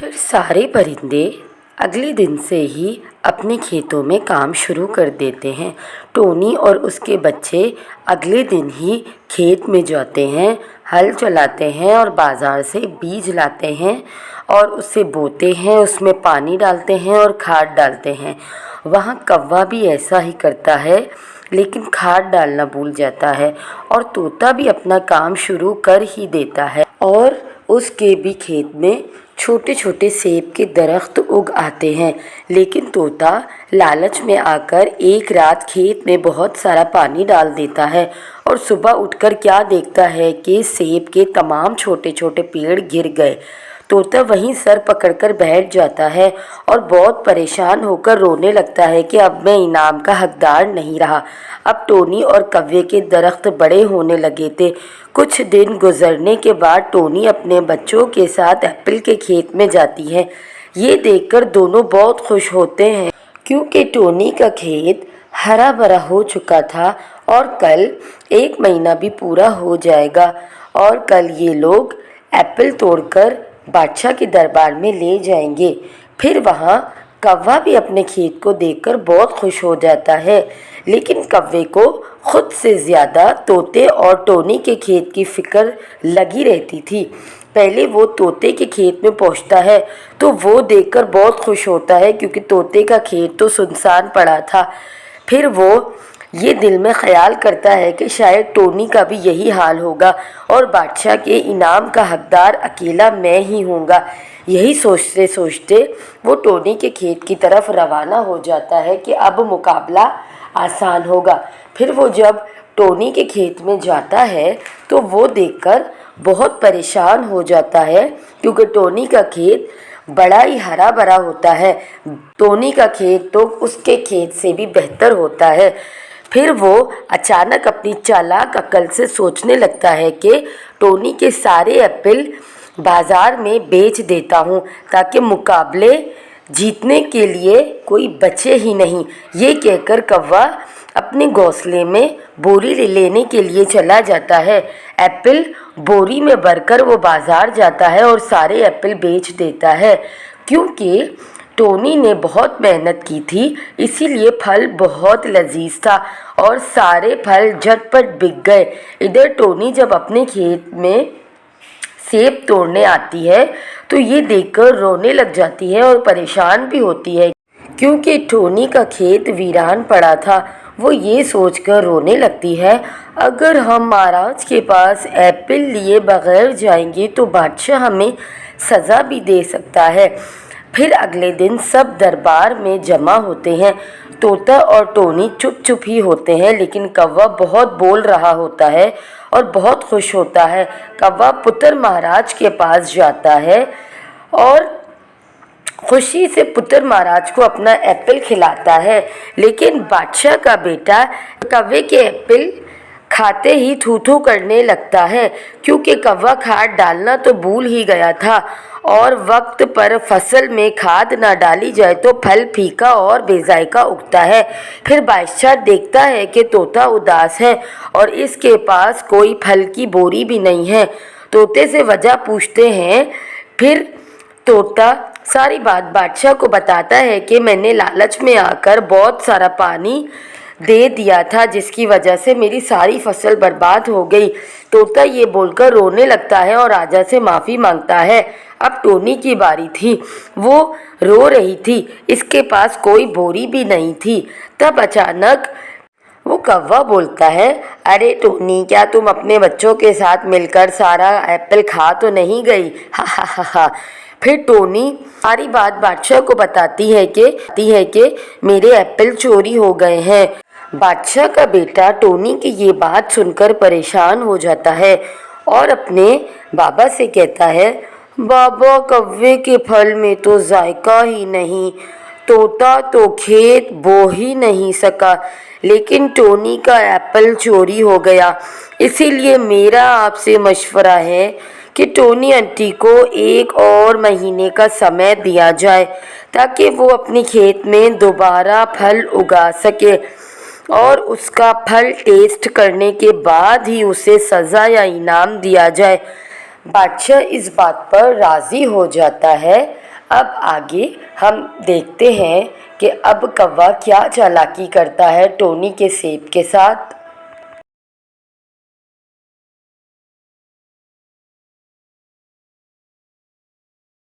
फिर सारे परिंदे अगले दिन से ही अपने खेतों में काम शुरू कर देते हैं। टोनी और उसके बच्चे अगले दिन ही खेत में जाते हैं, हल चलाते हैं और बाज़ार से बीज लाते हैं और उसे बोते हैं, उसमें पानी डालते हैं और खाद डालते हैं। वहाँ कौवा भी ऐसा ही करता है, लेकिन खाद डालना भूल जाता है और तोता भी अपना काम शुरू कर ही देता है और उसके भी खेत में छोटे छोटे सेब के दरख्त उग आते हैं। लेकिन तोता लालच में आकर एक रात खेत में बहुत सारा पानी डाल देता है और सुबह उठकर क्या देखता है कि सेब के तमाम छोटे छोटे पेड़ गिर गए। तोता वहीं सर पकड़कर बैठ जाता है और बहुत परेशान होकर रोने लगता है कि अब मैं इनाम का हकदार नहीं रहा। अब टोनी और कौवे के दरख्त बड़े होने लगे थे। कुछ दिन गुजरने के बाद टोनी अपने बच्चों के साथ एप्पल के खेत में जाती है। ये देखकर दोनों बहुत खुश होते हैं, क्योंकि टोनी का खेत हरा भरा हो चुका था और कल 1 महीना भी पूरा हो जाएगा और कल ये लोग एप्पल तोड़कर बादशाह के दरबार में ले जाएंगे। फिर वहाँ कौवा भी अपने खेत को देखकर बहुत खुश हो जाता है, लेकिन कौवे को खुद से ज़्यादा तोते और टोनी के खेत की फिक्र लगी रहती थी। पहले वो तोते के खेत में पहुँचता है तो वो देखकर बहुत खुश होता है, क्योंकि तोते का खेत तो सुनसान पड़ा था। फिर वो ये दिल में ख्याल करता है कि शायद टोनी का भी यही हाल होगा और बादशाह के इनाम का हकदार अकेला मैं ही होऊंगा। यही सोचते सोचते वो टोनी के खेत की तरफ रवाना हो जाता है कि अब मुकाबला आसान होगा। फिर वो जब टोनी के खेत में जाता है तो वो देखकर बहुत परेशान हो जाता है, क्योंकि टोनी का खेत बड़ा ही हरा भरा होता है। टोनी का खेत तो उसके खेत से भी बेहतर होता है। फिर वो अचानक अपनी चालाक अकल से सोचने लगता है कि टोनी के सारे एप्पल बाज़ार में बेच देता हूँ, ताकि मुकाबले जीतने के लिए कोई बचे ही नहीं। ये कहकर कौवा अपने घोंसले में बोरी लेने के लिए चला जाता है। एप्पल बोरी में भरकर वो बाज़ार जाता है और सारे एप्पल बेच देता है। क्योंकि टोनी ने बहुत मेहनत की थी, इसीलिए फल बहुत लजीज था और सारे फल झटपट बिक गए। इधर टोनी जब अपने खेत में सेब तोड़ने आती है तो ये देखकर रोने लग जाती है और परेशान भी होती है, क्योंकि टोनी का खेत वीरान पड़ा था। वो ये सोचकर रोने लगती है, अगर हम महाराज के पास एप्पल लिए बगैर जाएंगे तो बादशाह हमें सज़ा भी दे सकता है। फिर अगले दिन सब दरबार में जमा होते हैं। तोता और टोनी चुप चुप ही होते हैं, लेकिन कौवा बहुत बोल रहा होता है और बहुत खुश होता है। कौवा पुत्र महाराज के पास जाता है और खुशी से पुत्र महाराज को अपना एप्पल खिलाता है, लेकिन बादशाह का बेटा कौवे के एप्पल खाते ही थू थू करने लगता है, क्योंकि कौवा खाद डालना तो भूल ही गया था और वक्त पर फसल में खाद ना डाली जाए तो फल फीका और बेजायका उगता है। फिर बादशाह देखता है कि तोता उदास है और इसके पास कोई फल की बोरी भी नहीं है। तोते से वजह पूछते हैं। फिर तोता सारी बात बादशाह को बताता है कि मैंने लालच में आकर बहुत सारा पानी दे दिया था, जिसकी वजह से मेरी सारी फसल बर्बाद हो गई। तोता ये बोलकर रोने लगता है और राजा से माफ़ी मांगता है। अब टोनी की बारी थी। वो रो रही थी, इसके पास कोई बोरी भी नहीं थी। तब अचानक वो कौवा बोलता है, अरे टोनी, क्या तुम अपने बच्चों के साथ मिलकर सारा एप्पल खा तो नहीं गई? हा हा हा हा। फिर टोनी सारी बात बादशाह को बताती है कि मेरे एप्पल चोरी हो गए हैं। बादशाह का बेटा टोनी की ये बात सुनकर परेशान हो जाता है और अपने बाबा से कहता है, बाबा, कौवे के फल में तो जायका ही नहीं, तोता तो खेत बो ही नहीं सका, लेकिन टोनी का एप्पल चोरी हो गया। इसीलिए मेरा आपसे मशवरा है कि टोनी आंटी को 1 और महीने का समय दिया जाए, ताकि वो अपने खेत में दोबारा फल उगा सके और उसका फल टेस्ट करने के बाद ही उसे सज़ा या इनाम दिया जाए। बादशाह इस बात पर राज़ी हो जाता है। اب آگے ہم دیکھتے ہیں کہ اب کوا کیا چالاکی کرتا ہے ٹونی کے سیب کے ساتھ۔